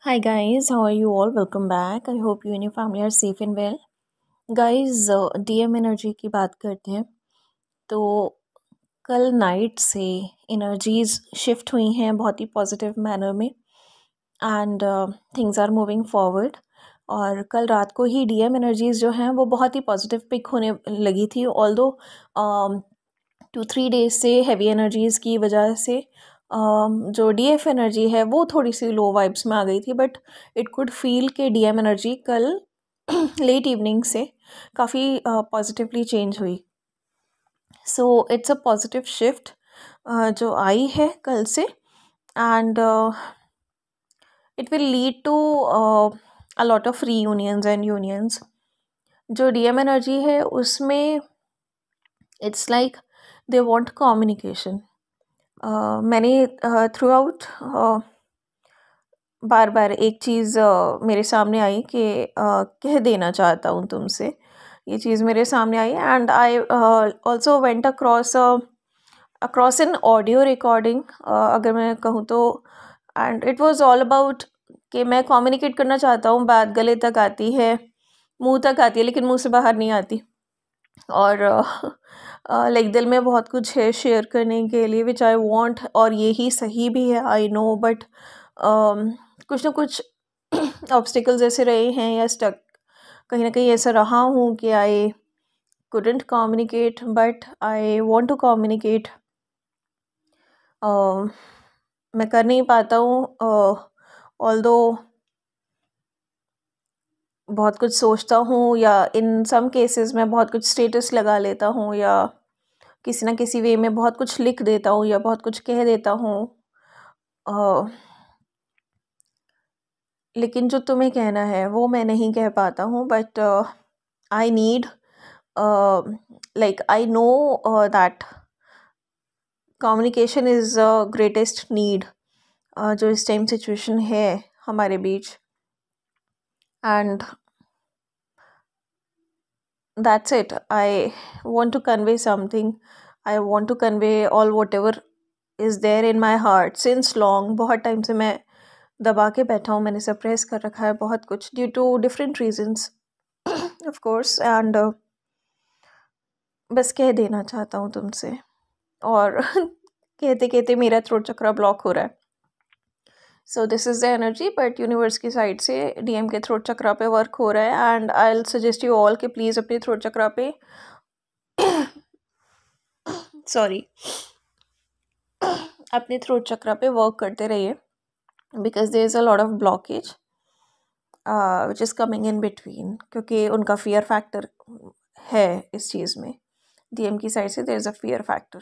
Hi guys, how are you all? Welcome back. I hope you and your family are safe and well. Guys, DM energy की बात करते हैं तो कल night से energies shift हुई हैं बहुत ही पॉजिटिव मैनर में and things are moving forward. और कल रात को ही डीएम एनर्जीज जो हैं वो बहुत ही पॉजिटिव पिक होने लगी थी। ऑल्दो 2-3 डेज से हैवी एनर्जीज़ की वजह से जो डीएफ एनर्जी है वो थोड़ी सी लो वाइब्स में आ गई थी, बट इट कुड फील कि डीएम एनर्जी कल लेट इवनिंग से काफ़ी पॉजिटिवली चेंज हुई। So it's a positive shift जो आई है कल से, and it will lead to a lot of reunions and unions. जो डीएम एनर्जी है उसमें it's like they want communication. मैंने थ्रू आउट बार बार एक चीज़ मेरे सामने आई कि कह देना चाहता हूँ तुमसे। ये चीज़ मेरे सामने आई and I also went across an audio recording, अगर मैं कहूँ तो। And it was all about कि मैं कम्युनिकेट करना चाहता हूँ, बात गले तक आती है, मुंह तक आती है, लेकिन मुंह से बाहर नहीं आती। और लाइक दिल में बहुत कुछ है शेयर करने के लिए विच आई वांट, और यही सही भी है, आई नो, बट कुछ ना कुछ ऑब्स्टिकल्स ऐसे रहे हैं या स्टक कहीं ना कहीं ऐसा रहा हूँ कि आई couldn't communicate, but I want to communicate. मैं कर नहीं पाता हूँ, ऑल्दो बहुत कुछ सोचता हूँ, या इन सम केसेस में बहुत कुछ स्टेटस लगा लेता हूँ, या किसी ना किसी वे में बहुत कुछ लिख देता हूँ या बहुत कुछ कह देता हूँ। लेकिन जो तुम्हें कहना है वो मैं नहीं कह पाता हूँ, but I need, like I know that communication is greatest need जो इस टाइम सिचुएशन है हमारे बीच। And that's it, I want to convey something, I want to convey all whatever is there in my heart since long. बहुत time से मैं दबा के बैठा हूँ, मैंने सप्रेस कर रखा है बहुत कुछ due to different reasons of course, and बस कह देना चाहता हूँ तुमसे। और कहते कहते मेरा थ्रोट चक्रा ब्लॉक हो रहा है। So this is the energy, but universe की साइड से डीएम के थ्रोट चक्रा पे वर्क हो रहा है, and I will suggest you all कि प्लीज़ अपने थ्रोट चक्रा पे सॉरी अपने थ्रोट चक्रा पे वर्क करते रहिए, because there is a lot of blockage which is coming in between, क्योंकि उनका फियर फैक्टर है इस चीज़ में। डीएम की साइड से there is a fear factor,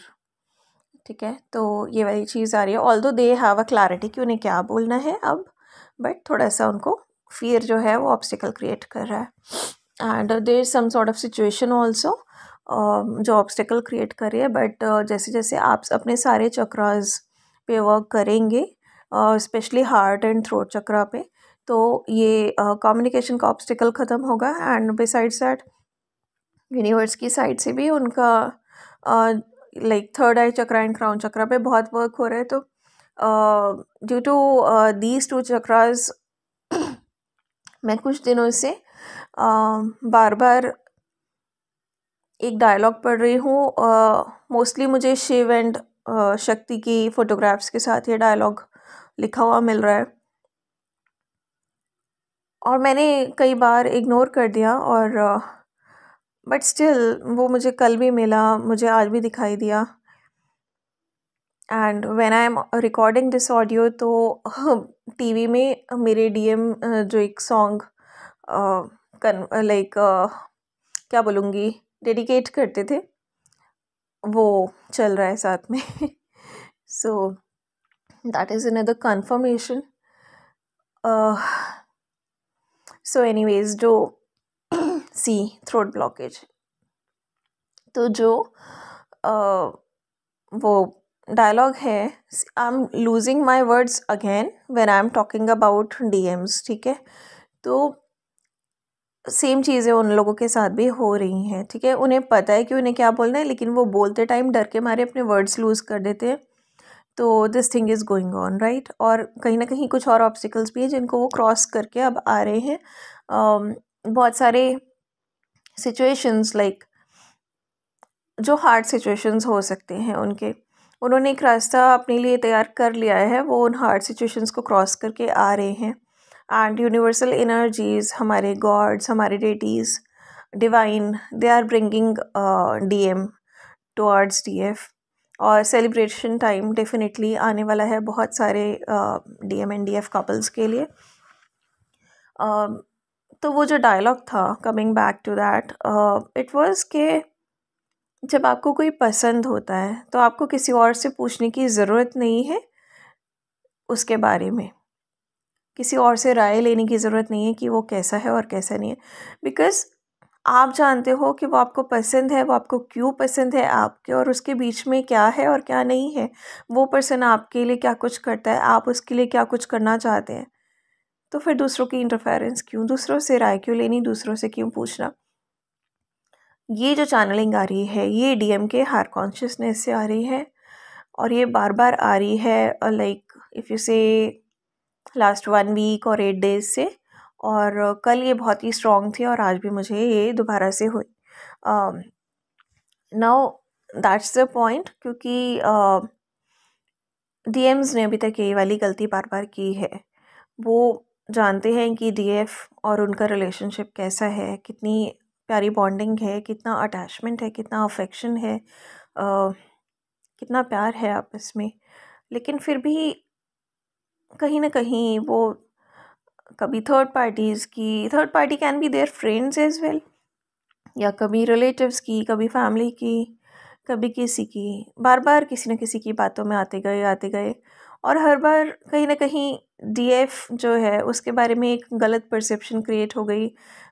ठीक है। तो ये वाली चीज़ आ रही है, although they have a clarity कि उन्हें क्या बोलना है अब, बट थोड़ा सा उनको फियर जो है वो ऑब्स्टिकल क्रिएट कर रहा है। And there is some sort of situation also जो ऑब्स्टिकल क्रिएट कर रही है, बट जैसे जैसे आप अपने सारे चक्रास पे वर्क करेंगे, specially heart and throat chakra पे, तो ये कम्युनिकेशन का ऑब्स्टिकल ख़त्म होगा। एंड बिसाइड्स दैट यूनिवर्स की साइड से भी उनका like third eye chakra and crown chakra पे बहुत वर्क हो रहा है। तो due to these two chakras मैं कुछ दिनों से बार बार एक डायलॉग पढ़ रही हूँ। मोस्टली मुझे शिव एंड शक्ति की फ़ोटोग्राफ्स के साथ ये डायलॉग लिखा हुआ मिल रहा है, और मैंने कई बार इग्नोर कर दिया, और बट स्टिल वो मुझे कल भी मिला, मुझे आज भी दिखाई दिया। And when I M recording this audio तो टीवी में मेरे डीएम जो एक सॉन्ग लाइक क्या बोलूँगी डेडिकेट करते थे, वो चल रहा है साथ में। So that is another confirmation. So anyways, जो सी थ्रोट ब्लॉकेज, तो जो वो डायलॉग है, I am losing my words again when I am talking about DMs, ठीक है। तो सेम चीज़ें उन लोगों के साथ भी हो रही हैं, ठीक है। उन्हें पता है कि उन्हें क्या बोलना है, लेकिन वो बोलते टाइम डर के मारे अपने वर्ड्स लूज़ कर देते हैं। तो this thing is going on right. और कहीं ना कहीं कुछ और ऑब्स्टिकल्स भी हैं जिनको वो क्रॉस करके अब आ रहे हैं। बहुत सारे सिचुएशंस लाइक जो हार्ड सिचुएशंस हो सकते हैं उन्होंने एक रास्ता अपने लिए तैयार कर लिया है, वो उन हार्ड सिचुएशंस को क्रॉस करके आ रहे हैं। एंड यूनिवर्सल एनर्जीज, हमारे गॉड्स, हमारे deities, divine, they are bringing DM towards DF. और सेलिब्रेशन टाइम डेफिनेटली आने वाला है बहुत सारे डीएम एंड डीएफ कपल्स के लिए। तो वो जो डायलॉग था, coming back to that, it was के जब आपको कोई पसंद होता है तो आपको किसी और से पूछने की ज़रूरत नहीं है उसके बारे में, किसी और से राय लेने की ज़रूरत नहीं है कि वो कैसा है और कैसा नहीं है, बिकॉज़ आप जानते हो कि वो आपको पसंद है, वो आपको क्यों पसंद है आपके और उसके बीच में क्या है और क्या नहीं है। वो पर्सन आपके लिए क्या कुछ करता है, आप उसके लिए क्या कुछ करना चाहते हैं। तो फिर दूसरों की इंटरफेरेंस क्यों, दूसरों से राय क्यों लेनी, दूसरों से क्यों पूछना। ये जो चैनलिंग आ रही है ये डीएम के हायर कॉन्शियसनेस से आ रही है और ये बार बार आ रही है, लाइक इफ़ यू से लास्ट 1 वीक और 8 डेज से। और कल ये बहुत ही स्ट्रॉन्ग थी और आज भी मुझे ये दोबारा से हुई। नाउ दैट्स द पॉइंट, क्योंकि डीएम्स ने अभी तक यही वाली गलती बार बार की है। वो जानते हैं कि डीएफ और उनका रिलेशनशिप कैसा है, कितनी प्यारी बॉन्डिंग है, कितना अटैचमेंट है, कितना अफेक्शन है, कितना प्यार है आपस में। लेकिन फिर भी कहीं ना कहीं वो कभी third party can be their friends as well, या कभी रिलेटिव्स की, कभी फैमिली की, कभी किसी की, बार बार किसी न किसी की बातों में आते गए और हर बार कहीं ना कहीं डीएफ जो है उसके बारे में एक गलत परसेप्शन क्रिएट हो गई।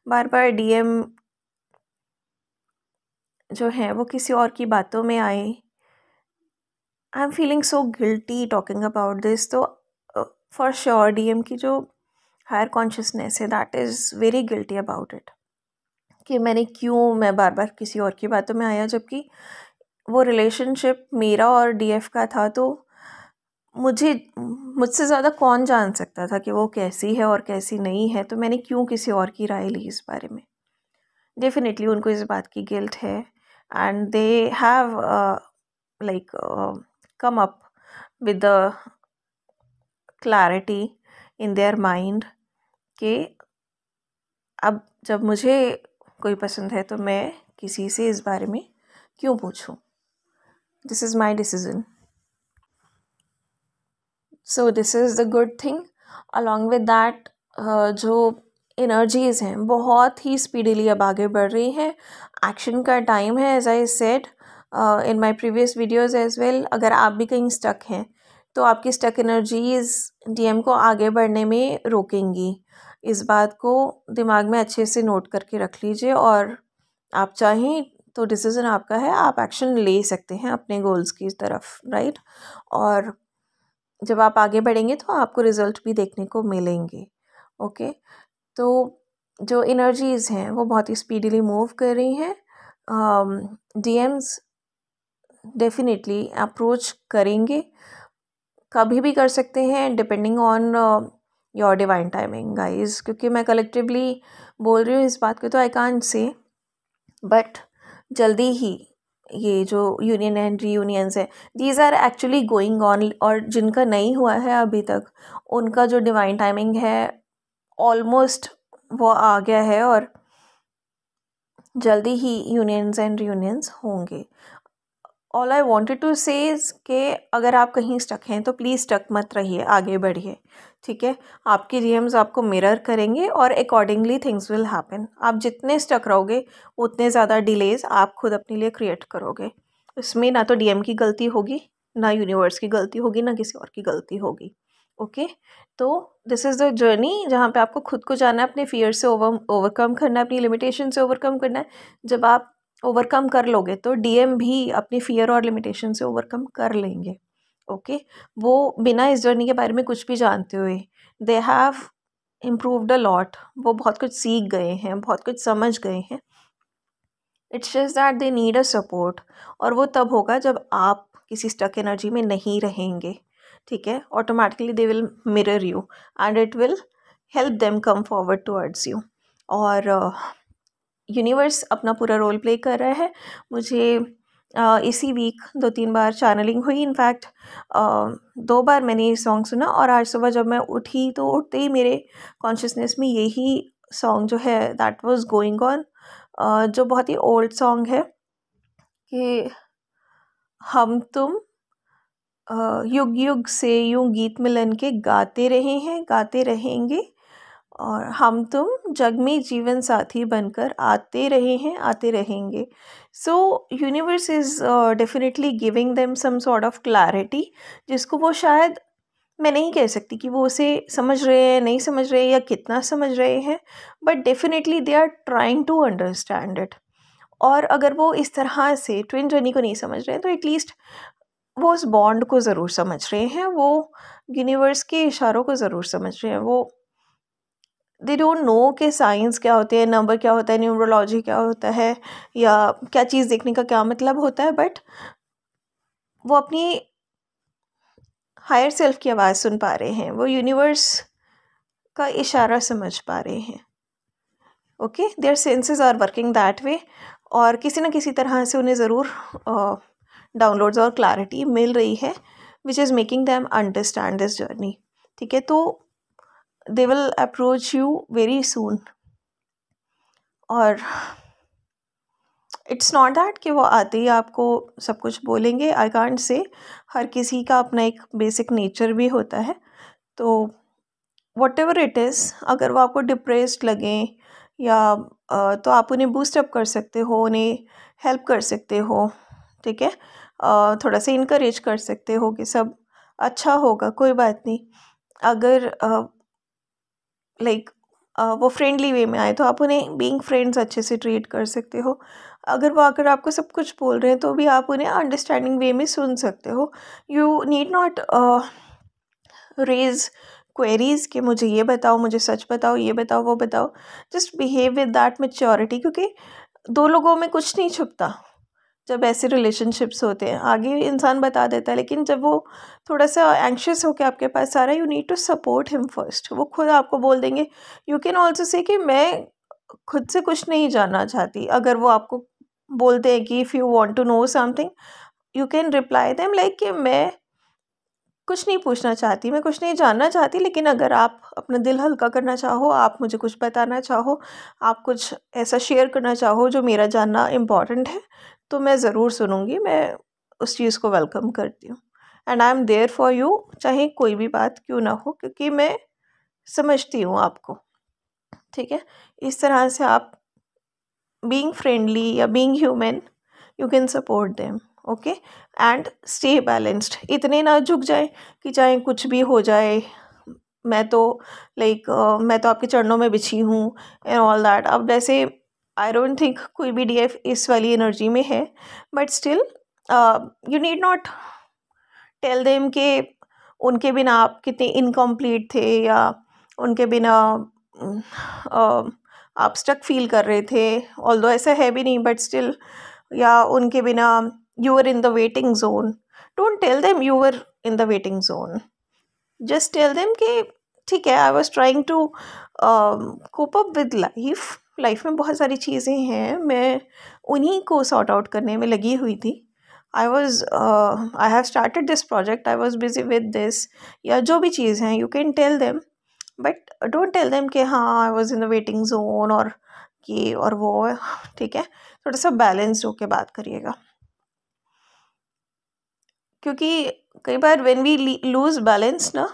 बार बार डीएम जो है वो किसी और की बातों में आए। I am feeling so guilty talking about this. तो फॉर श्योर डीएम की जो हायर कॉन्शियसनेस है that is very guilty about it, कि मैं बार बार किसी और की बातों में आया, जबकि वो रिलेशनशिप मेरा और डीएफ का था। तो मुझसे ज़्यादा कौन जान सकता था कि वो कैसी है और कैसी नहीं है, तो मैंने क्यों किसी और की राय ली इस बारे में। डेफिनेटली उनको इस बात की गिल्ट है and they have like come up with the clarity in their mind कि अब जब मुझे कोई पसंद है तो मैं किसी से इस बारे में क्यों पूछूं। This is my decision. So this is the good thing. Along with that जो एनर्जीज़ हैं बहुत ही स्पीडीली अब आगे बढ़ रही हैं। एक्शन का टाइम है, as I said in my previous videos as well. अगर आप भी कहीं स्टक हैं तो आपकी स्टक एनर्जीज़ डीएम को आगे बढ़ने में रोकेंगी। इस बात को दिमाग में अच्छे से नोट करके रख लीजिए और आप चाहें तो डिसीज़न आपका है, आप एक्शन ले सकते हैं अपने गोल्स की तरफ, राइट। और जब आप आगे बढ़ेंगे तो आपको रिज़ल्ट भी देखने को मिलेंगे। ओके, तो जो एनर्जीज़ हैं वो बहुत ही स्पीडीली मूव कर रही हैं। डीएम्स डेफिनेटली अप्रोच करेंगे, कभी भी कर सकते हैं, depending on your divine timing guys. क्योंकि मैं कलेक्टिवली बोल रही हूँ इस बात को तो आई कांट से, बट जल्दी ही ये जो यूनियन एंड रीयूनियंस है these are actually going on. और जिनका नहीं हुआ है अभी तक उनका जो डिवाइन टाइमिंग है ऑलमोस्ट वो आ गया है और जल्दी ही यूनियंस एंड रीयूनियंस होंगे। ऑल आई वॉन्टेड टू से कि अगर आप कहीं स्टक हैं तो प्लीज़ स्टक मत रहिए, आगे बढ़िए, ठीक है। आपकी डीएम्स आपको मिरर करेंगे और अकॉर्डिंगली थिंग्स विल हैपन। आप जितने स्टक रहोगे उतने ज़्यादा डिलेज आप खुद अपने लिए क्रिएट करोगे। इसमें ना तो डीएम की गलती होगी, ना यूनिवर्स की गलती होगी, ना किसी और की गलती होगी। ओके, तो दिस इज़ द जर्नी जहाँ पे आपको खुद को जाना है, अपने फियर से ओवरकम करना है, अपनी लिमिटेशन से ओवरकम करना है। जब आप ओवरकम कर लोगे तो डीएम भी अपनी फियर और लिमिटेशन से ओवरकम कर लेंगे। ओके, वो बिना इस जर्नी के बारे में कुछ भी जानते हुए they have improved a lot. वो बहुत कुछ सीख गए हैं, बहुत कुछ समझ गए हैं। It's just that they need a support, और वो तब होगा जब आप किसी स्टक एनर्जी में नहीं रहेंगे, ठीक है। Automatically they will mirror you and it will help them come forward towards you. और यूनिवर्स अपना पूरा रोल प्ले कर रहा है। मुझे इसी वीक 2-3 बार चैनलिंग हुई। इनफैक्ट 2 बार मैंने ये सॉन्ग सुना और आज सुबह जब मैं उठी तो उठते ही मेरे कॉन्शियसनेस में यही सॉन्ग जो है दैट वाज गोइंग ऑन, जो बहुत ही ओल्ड सॉन्ग है कि हम तुम युग युग से यूं गीत मिलन के गाते रहे हैं, गाते रहेंगे, और हम तुम जग में जीवन साथी बनकर आते रहे हैं, आते रहेंगे। So universe is definitely giving them some sort of clarity, जिसको वो शायद, मैं नहीं कह सकती कि वो उसे समझ रहे हैं, नहीं समझ रहे हैं या कितना समझ रहे हैं, but definitely they are trying to understand it. और अगर वो इस तरह से ट्विन जर्नी को नहीं समझ रहे हैं तो एटलीस्ट वो उस बॉन्ड को ज़रूर समझ रहे हैं, वो यूनिवर्स के इशारों को ज़रूर समझ रहे हैं। वो दे डोंट नो कि साइंस क्या होते हैं, नंबर क्या होता है, न्यूमरोलॉजी क्या होता है, या क्या चीज़ देखने का क्या मतलब होता है, बट वो अपनी हायर सेल्फ की आवाज़ सुन पा रहे हैं, वो यूनिवर्स का इशारा समझ पा रहे हैं। Okay, their senses are working that way, और किसी न किसी तरह से उन्हें ज़रूर डाउनलोड्स और क्लैरिटी मिल रही है which is making them understand this journey, ठीक है। तो they will approach you very soon. और इट्स नॉट दैट कि वो आते ही आपको सब कुछ बोलेंगे, आई कांट से, हर किसी का अपना एक बेसिक नेचर भी होता है। तो वट एवर इट इज़, अगर वो आपको डिप्रेस्ड लगें या तो आप उन्हें बूस्टअप कर सकते हो, उन्हें हेल्प कर सकते हो, ठीक है। थोड़ा सा इनकरेज कर सकते हो कि सब अच्छा होगा, कोई बात नहीं। अगर वो फ्रेंडली वे में आए तो आप उन्हें बीइंग फ्रेंड्स अच्छे से ट्रीट कर सकते हो। अगर वो आकर आपको सब कुछ बोल रहे हैं तो भी आप उन्हें अंडरस्टैंडिंग वे में सुन सकते हो। You need not raise queries कि मुझे ये बताओ, मुझे सच बताओ, ये बताओ, वो बताओ। Just behave with that maturity, क्योंकि 2 लोगों में कुछ नहीं छुपता। जब ऐसे रिलेशनशिप्स होते हैं आगे इंसान बता देता है, लेकिन जब वो थोड़ा सा एंक्शियस होकर आपके पास आ रहा है, you need to support him first. वो खुद आपको बोल देंगे। यू कैन ऑल्सो से कि मैं खुद से कुछ नहीं जानना चाहती। अगर वो आपको बोलते हैं कि if you want to know something, you can reply them like कि मैं कुछ नहीं पूछना चाहती, मैं कुछ नहीं जानना चाहती, लेकिन अगर आप अपना दिल हल्का करना चाहो, आप मुझे कुछ बताना चाहो, आप कुछ ऐसा शेयर करना चाहो जो मेरा जानना इम्पॉर्टेंट है, तो मैं ज़रूर सुनूंगी। मैं उस चीज़ को वेलकम करती हूँ and I am there for you, चाहे कोई भी बात क्यों ना हो, क्योंकि मैं समझती हूँ आपको, ठीक है। इस तरह से आप बीइंग फ्रेंडली या being human, you can support them, okay, and stay balanced. इतने ना झुक जाए कि चाहे कुछ भी हो जाए, मैं तो मैं तो आपके चरणों में बिछी हूँ एंड ऑल दैट। अब वैसे आई डोंट थिंक कोई भी डीएफ इस वाली एनर्जी में है, but still you need not tell them कि उनके बिना आप कितने इनकम्प्लीट थे, या उनके बिना आप स्टक फील कर रहे थे, ऑल्दो ऐसा है भी नहीं, बट स्टिल, या उनके बिना you were in the waiting zone. Don't tell them you were in the waiting zone. Just tell them कि ठीक है, I was trying to cope up with life. Life में बहुत सारी चीज़ें हैं, मैं उन्हीं को सॉर्ट आउट करने में लगी हुई थी। I have started this project, I was busy with this, या जो भी चीज़ हैं, you can tell them, but don't tell them कि हाँ I was in the waiting zone और ये और वो, ठीक है। थोड़ा सा बैलेंस्ड होके बात करिएगा, क्योंकि कई बार व्हेन वी लूज़ बैलेंस ना,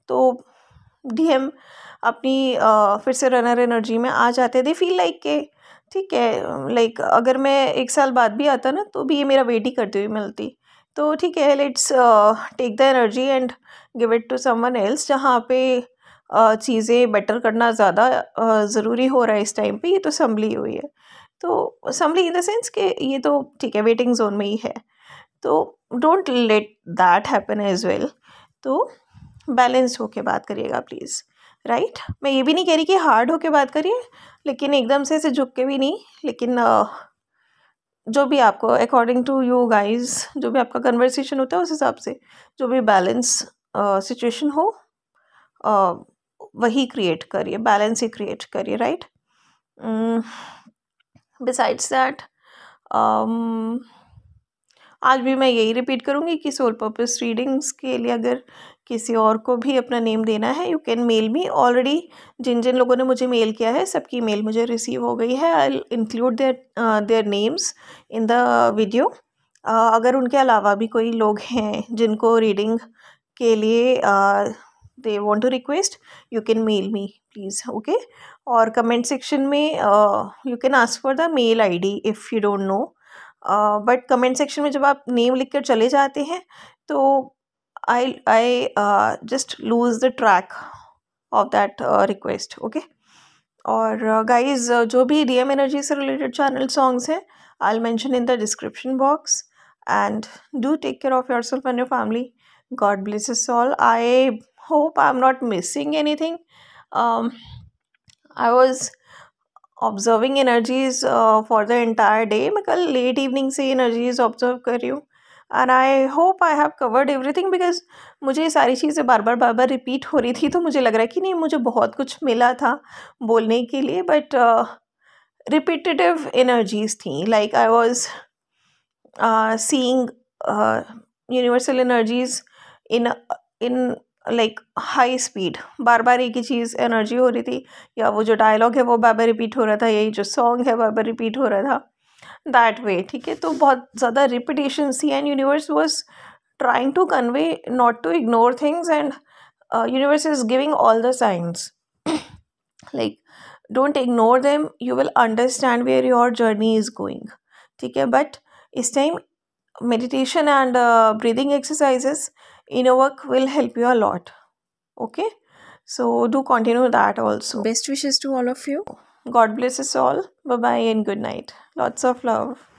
तो डीएम अपनी फिर से रनर एनर्जी में आ जाते। दे फील लाइक के ठीक है, अगर मैं 1 साल बाद भी आता ना तो भी ये मेरा वेट ही करती हुई मिलती, तो ठीक है, let's take the energy and give it to someone else, जहाँ पे चीज़ें बेटर करना ज़्यादा ज़रूरी हो रहा है इस टाइम पे। ये तो संभली हुई है, तो संभली इन द सेंस कि ये तो ठीक है वेटिंग जोन में ही है, तो don't let that happen as well. तो बैलेंस होके बात करिएगा प्लीज़, राइट। मैं ये भी नहीं कह रही कि हार्ड होके बात करिए, लेकिन एकदम से ऐसे झुक के भी नहीं, लेकिन जो भी आपको अकॉर्डिंग टू यू गाइज, जो भी आपका कन्वर्सेशन होता है उस हिसाब से जो भी बैलेंस सिचुएशन हो वही क्रिएट करिए, बैलेंस ही क्रिएट करिए, राइट। बिसाइड्स दैट आज भी मैं यही रिपीट करूँगी कि सोल पर्पस रीडिंग्स के लिए अगर किसी और को भी अपना नेम देना है, you can mail me. Already जिन जिन लोगों ने मुझे मेल किया है सबकी मेल मुझे रिसीव हो गई है। I include their names in the video. अगर उनके अलावा भी कोई लोग हैं जिनको रीडिंग के लिए they want to request, you can mail me please, okay. और कमेंट सेक्शन में you can ask for the mail ID if you don't know, but comment section में जब आप नेम लिख कर चले जाते हैं तो I just lose the track of that request, okay. और गाइज जो भी डीएम एनर्जी से रिलेटेड चैनल सॉन्ग्स हैं I will mention in the description box, and do take care of yourself and your family. God bless us all. I hope I'm not missing anything. I was observing energies for the entire day. मैं कल late evening से energies observe कर रही हूँ, and I hope I have covered everything, because मुझे ये सारी चीज़ें बार बार रिपीट हो रही थी, तो मुझे लग रहा है कि नहीं मुझे बहुत कुछ मिला था बोलने के लिए, बट रिपीटेटिव एनर्जीज थी। Like I was seeing universal energies in like high speed. बार बार एक ही चीज़ एनर्जी हो रही थी, या वो जो डायलॉग है वो बार बार रिपीट हो रहा था, यही जो सॉन्ग है बार बार रिपीट हो रहा था, दैट वे, ठीक है। तो बहुत ज़्यादा रिपीटेशन थी, and universe was trying to convey not to ignore things, and universe is giving all the science, like don't ignore them, you will understand where your journey is going, ठीक है। But इस time meditation and breathing exercises, inner work will help you a lot, okay. So do continue that also. Best wishes to all of you. God bless us all. Bye bye and good night. Lots of love.